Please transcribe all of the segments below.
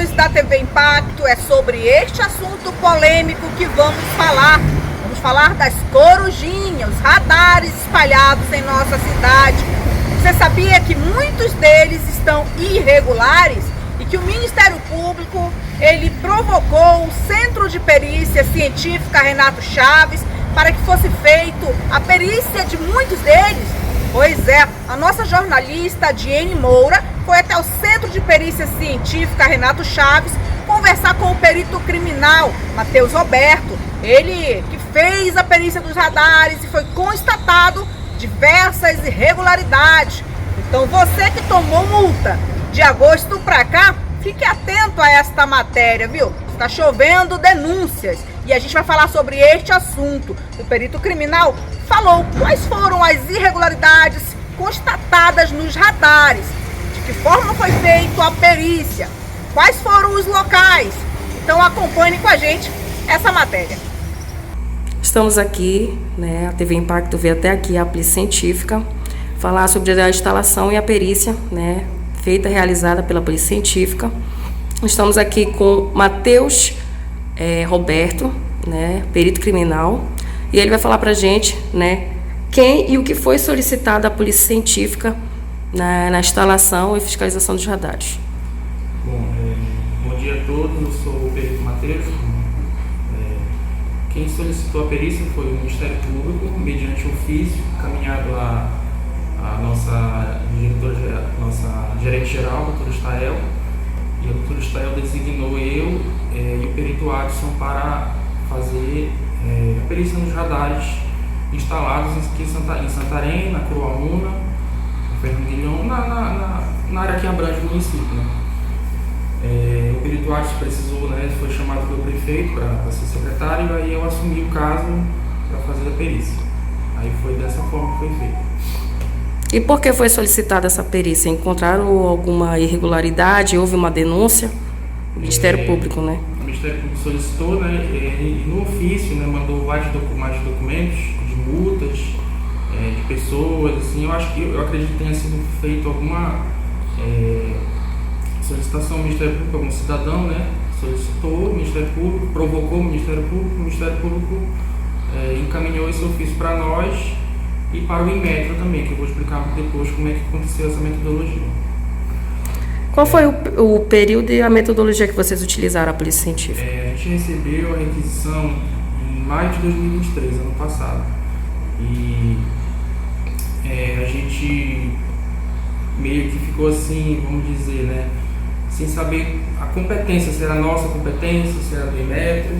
amigos da TV Impacto, é sobre este assunto polêmico que vamos falar. Vamos falar das corujinhas, os radares espalhados em nossa cidade. Você sabia que muitos deles estão irregulares e que o Ministério Público ele provocou o Centro de Perícia Científica Renato Chaves para que fosse feito a perícia de muitos deles? Pois é, a nossa jornalista Diene Moura foi até o Centro de Perícia Científica Renato Chaves conversar com o perito criminal Matheus Roberto, ele que fez a perícia dos radares e foi constatado diversas irregularidades. Então você que tomou multa de agosto para cá, fique atento a esta matéria, viu? Está chovendo denúncias e a gente vai falar sobre este assunto. O perito criminal falou quais foram as irregularidades constatadas nos radares, de que forma foi feita a perícia, quais foram os locais. Então acompanhe com a gente essa matéria. Estamos aqui, a TV Impacto veio até aqui, a Polícia Científica, falar sobre a instalação e a perícia, realizada pela Polícia Científica. Estamos aqui com Matheus Roberto, perito criminal, e ele vai falar para a gente, quem e o que foi solicitado à Polícia Científica na instalação e fiscalização dos radares. Bom dia a todos, eu sou o perito Matheus. Quem solicitou a perícia foi o Ministério Público, mediante ofício, encaminhado à nossa diretora, nossa gerente-geral, a doutora Stael, e a doutora Stael designou eu e o perito Adson para fazer a perícia nos radares instalados aqui em Santarém, na Croamuna, na Fernando Guilhom, na área que abrange o município. O perito Adson precisou, foi chamado pelo prefeito para ser secretário, e aí eu assumi o caso para fazer a perícia. Aí foi dessa forma que foi feito. E por que foi solicitada essa perícia? Encontraram alguma irregularidade? Houve uma denúncia? O Ministério Público, O Ministério Público solicitou, e no ofício, mandou vários documentos de multas, de pessoas, assim. Eu acredito que tenha sido feito alguma solicitação ao Ministério Público, algum cidadão, solicitou o Ministério Público, provocou o Ministério Público encaminhou esse ofício para nós e para o Inmetro também, que eu vou explicar depois como é que aconteceu essa metodologia. Qual foi o período e a metodologia que vocês utilizaram, a Polícia Científica? A gente recebeu a requisição em maio de 2023, ano passado. E a gente meio que ficou assim, vamos dizer, sem saber a competência, se era a nossa competência, se era do Inmetro.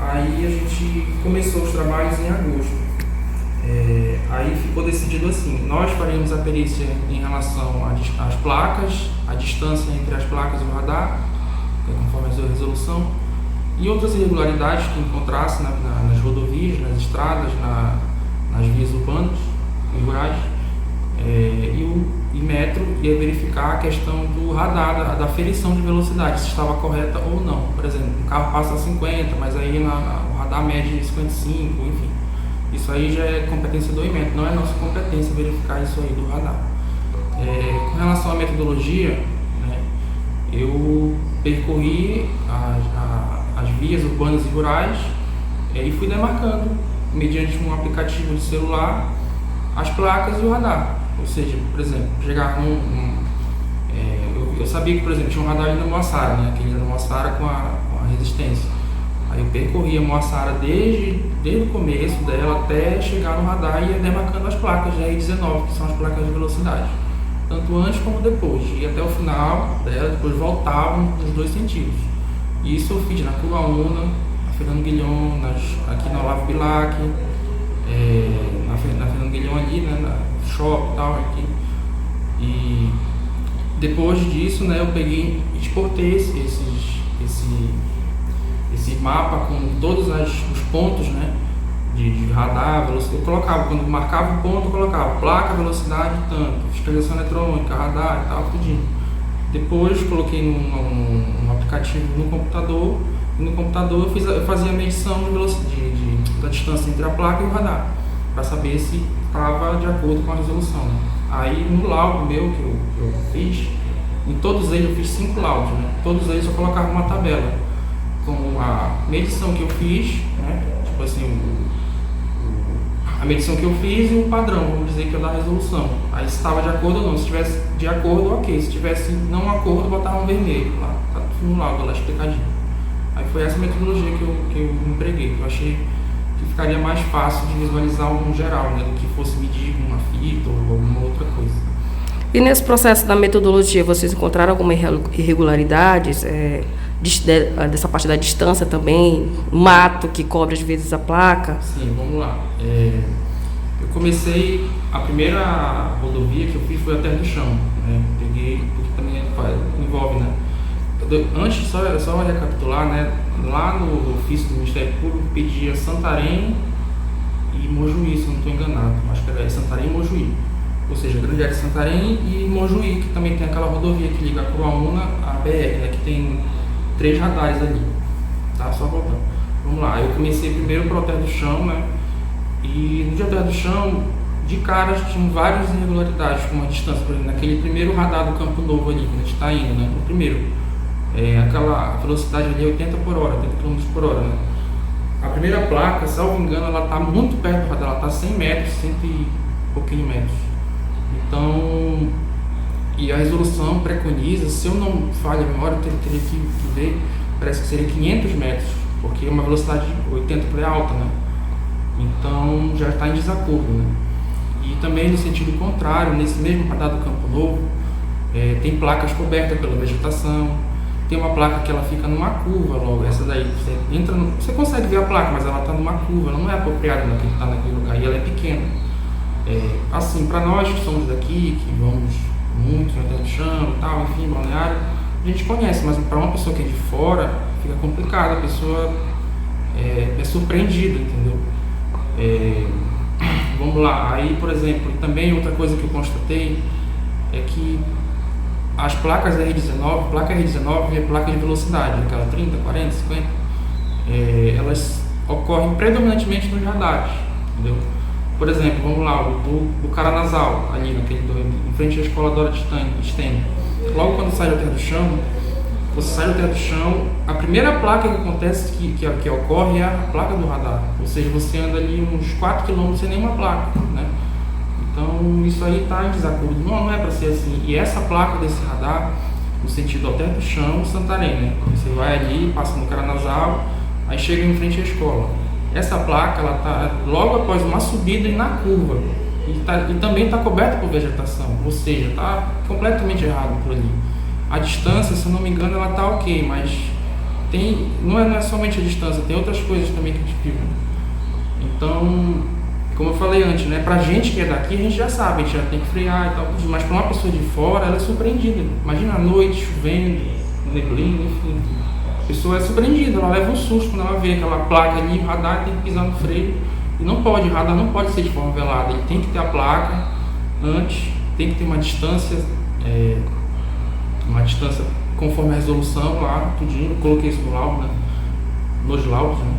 Aí a gente começou os trabalhos em agosto. Aí ficou decidido assim: nós faríamos a perícia em relação às placas, a distância entre as placas e o radar, conforme a sua resolução, e outras irregularidades que encontrasse nas rodovias, nas estradas, nas vias urbanas e rurais. E o Inmetro ia verificar a questão do radar, da aferição de velocidade, se estava correta ou não. Por exemplo, um carro passa a 50, mas aí o radar mede 55, enfim. Isso aí já é competência do Inmetro, não é nossa competência verificar isso aí do radar. Com relação à metodologia, eu percorri as vias urbanas e rurais e fui demarcando, mediante um aplicativo de celular, as placas e o radar. Ou seja, por exemplo, chegar eu sabia que, por exemplo, tinha um radar ali na Moaçara, aquele da Moaçara com a resistência. Aí eu percorri a Moaçara desde o começo dela até chegar no radar e ia demarcando as placas de R19, que são as placas de velocidade, tanto antes como depois. E até o final dela, depois voltavam nos dois sentidos. E isso eu fiz na Croamuna, na Fernando Guilhom, aqui na Olavo Bilac, na Fernando Guilhom ali, na shopping e tal, aqui. E depois disso, eu peguei e exportei esse mapa com todos os pontos, de radar, velocidade. Eu colocava, quando marcava o ponto, eu colocava placa, velocidade, tanto, fiscalização eletrônica, radar e tal, tudinho. Depois coloquei num aplicativo no computador, e no computador eu fazia a medição de velocidade, da distância entre a placa e o radar, para saber se estava de acordo com a resolução. Aí no laudo meu que eu fiz, Em todos eles eu fiz 5 laudos, né? Todos eles eu colocava uma tabela com a medição que eu fiz, né? Tipo assim, a medição que eu fiz e o padrão, vamos dizer que é da resolução. Aí se estava de acordo ou não, se estivesse de acordo, ok. Se tivesse não acordo, botava um vermelho lá, tá tudo no laudo lá explicadinho. Aí foi essa metodologia que eu empreguei, que eu achei que ficaria mais fácil de visualizar um geral, né, do que fosse medir com uma fita ou alguma outra coisa. E nesse processo da metodologia, vocês encontraram alguma irregularidades? Dessa parte da distância também, mato que cobre às vezes a placa? Sim, vamos lá. Eu comecei, a primeira rodovia que eu fiz foi a Terra do Chão, né? Peguei, porque também envolve, né? Antes, só recapitular, né? Lá no ofício do Ministério Público pedia Santarém e Mojuí, se eu não estou enganado. Acho que era Santarém e Mojuí. Ou seja, Grande Área de Santarém e Mojuí, que também tem aquela rodovia que liga a Curuaúna à BR, né? Que tem 3 radares ali, tá? Só voltando. Vamos lá, eu comecei primeiro pelo Terra do Chão, né? E no dia Terra do Chão, de cara, tinham várias irregularidades, como a distância, por exemplo, naquele primeiro radar do Campo Novo ali, que a gente está indo, né? No primeiro, aquela velocidade ali é 80 por hora, 80 km por hora, né? A primeira placa, salvo engano, ela está muito perto do radar, ela está a 100 metros, 100 e pouquinho metros. Então, e a resolução preconiza, se eu não falho a memória, eu teria que ver, parece que seria 500 metros, porque é uma velocidade de 80 por hora alta, né? Então já está em desacordo, né? E também no sentido contrário, nesse mesmo radar do Campo Novo, tem placas cobertas pela vegetação, tem uma placa que ela fica numa curva logo, essa daí, você consegue ver a placa, mas ela está numa curva, ela não é apropriada naquele, tá naquele lugar, e ela é pequena. Assim, para nós que somos daqui, que vamos muito no Terra do Chão e tal, enfim, balneário, a gente conhece, mas para uma pessoa que é de fora, fica complicado, a pessoa é surpreendida, entendeu? Vamos lá, aí, por exemplo, também outra coisa que eu constatei é que as placas R19, placa R19 é placa de velocidade, aquela 30, 40, 50, elas ocorrem predominantemente nos radares, entendeu? Por exemplo, vamos lá, o Caranazal, ali em frente à escola Dora de Stênio. Logo quando sai da Terra do Chão, você sai da Terra do Chão, a primeira placa que acontece, que ocorre é a placa do radar. Ou seja, você anda ali uns 4 km sem nenhuma placa, né? Então isso aí está em desacordo. Não é para ser assim. E essa placa desse radar, no sentido ao Terra do Chão, Santarém, né? Você vai ali, passa no Caranazal, aí chega em frente à escola. Essa placa, ela está logo após uma subida e na curva. E também está coberta por vegetação, ou seja, está completamente errado por ali. A distância, se eu não me engano, ela está ok, mas não é somente a distância, tem outras coisas também que dificultam. Então, como eu falei antes, né, pra gente que é daqui, a gente já sabe, a gente já tem que frear e tal, mas para uma pessoa de fora, ela é surpreendida. Imagina a noite, chovendo, neblina, enfim. A pessoa é surpreendida, ela leva um susto quando ela vê aquela placa ali, o radar tem que pisar no freio. E não pode, o radar não pode ser de forma velada, ele tem que ter a placa antes, tem que ter uma distância conforme a resolução lá, tudinho, eu coloquei isso no laudo, né? Nos laudos, né?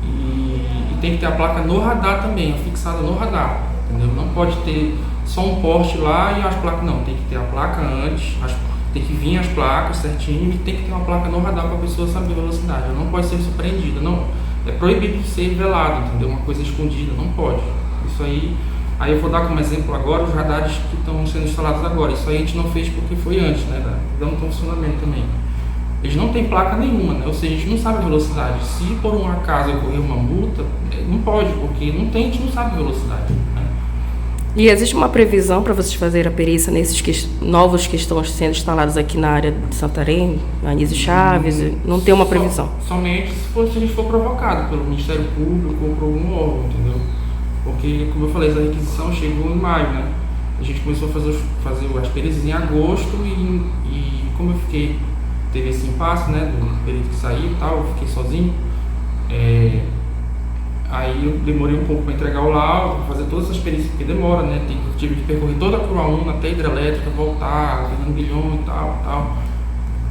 E tem que ter a placa no radar também, fixada no radar, entendeu? Não pode ter só um poste lá e as placas, não, tem que ter a placa antes, tem que vir as placas certinho e tem que ter uma placa no radar para a pessoa saber a velocidade, ela não pode ser surpreendida, não. É proibido de ser velado, entendeu? Uma coisa escondida, não pode. Isso aí eu vou dar como exemplo agora os radares que estão sendo instalados agora. Isso aí a gente não fez porque foi antes, né? Dando funcionamento também. Eles não têm placa nenhuma, né? Ou seja, a gente não sabe a velocidade. Se por um acaso ocorrer uma multa, não pode, porque não tem, a gente não sabe a velocidade, né? E existe uma previsão para vocês fazerem a perícia nesses novos que estão sendo instalados aqui na área de Santarém, Anísio Chaves? Não tem uma previsão? Somente se a gente for provocado pelo Ministério Público ou por algum órgão, entendeu? Porque, como eu falei, essa requisição chegou em maio, né? A gente começou a fazer as perícias em agosto e como eu teve esse impasse, né, do perito que saiu e tal, eu fiquei sozinho. Aí eu demorei um pouco para entregar o laudo, fazer todas essas perícias, porque demora, né? Tive que percorrer toda a Curuaúna até a hidrelétrica, voltar, Fernando Guilhom e tal.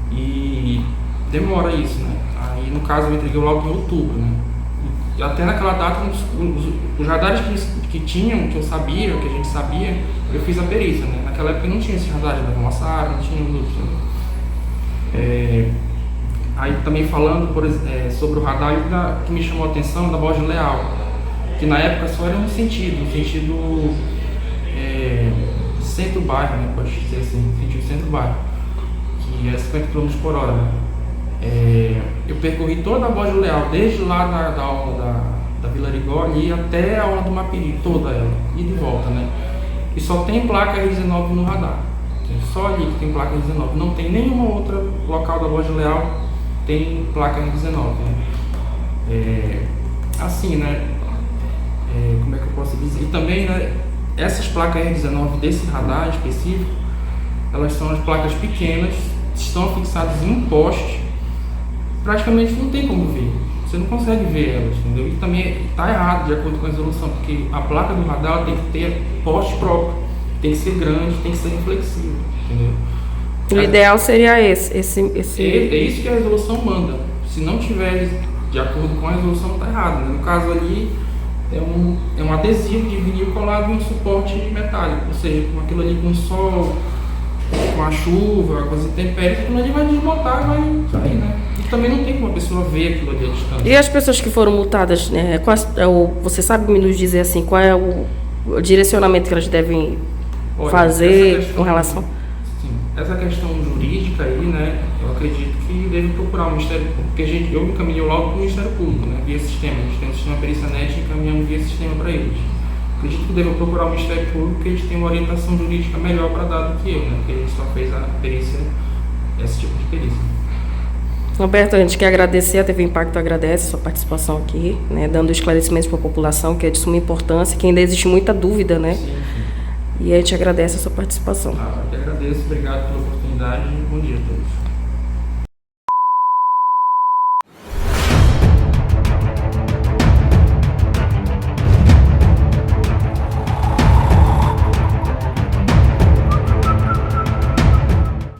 E demora isso, né? Aí no caso eu entreguei o laudo em outubro, né? até naquela data, os radares que tinham, que eu sabia, que a gente sabia, eu fiz a perícia, né? Naquela época não tinha esses radares da Vomassara, não tinha outros. Aí também falando sobre o radar que me chamou a atenção da Borges Leal, que na época só era no sentido centro-bairro, né? Pode dizer assim, sentido centro-bairro, que é 50 km por hora, né? Eu percorri toda a Borges Leal, desde lá da aula da Vila Rigó ali até a aula do Mapiri, toda ela, e de volta, né? E só tem placa R19 no radar, só ali que tem placa R19, não tem nenhuma outra local da Borges Leal tem placa R19, né? Assim, né? Como é que eu posso dizer? E também, né, essas placas R19 desse radar específico, elas são as placas pequenas, estão fixadas em um poste, praticamente não tem como ver, você não consegue ver elas, entendeu? E também está errado de acordo com a resolução, porque a placa do radar tem que ter poste próprio, tem que ser grande, tem que ser reflexivo, entendeu? O ideal seria esse. É isso que a resolução manda. Se não tiver de acordo com a resolução, está errado, né? No caso ali, é um adesivo de vinil colado em um suporte metálico, ou seja, com aquilo ali com o sol, com a chuva, com as intempéries, aquilo ali vai desmontar e vai sair, né? E também não tem como a pessoa ver aquilo ali à distância. E as pessoas que foram multadas, né, você sabe me nos dizer assim, qual é o direcionamento que elas devem fazer com relação? Sim, essa questão jurídica aí, né, eu acredito que deve procurar o Ministério Público, porque eu encaminhei logo para o Ministério Público, né, via sistema. A gente tem o sistema Pericianet e encaminhamos via sistema para eles. Acredito que deve procurar o Ministério Público, porque eles têm uma orientação jurídica melhor para dar do que eu, né, porque a gente só fez a perícia, esse tipo de perícia. Roberto, a gente quer agradecer, a TV Impacto agradece a sua participação aqui, né, dando esclarecimentos para a população, que é de suma importância, que ainda existe muita dúvida, né? Sim. E a gente agradece a sua participação. Eu que agradeço, obrigado pela oportunidade e bom dia a todos.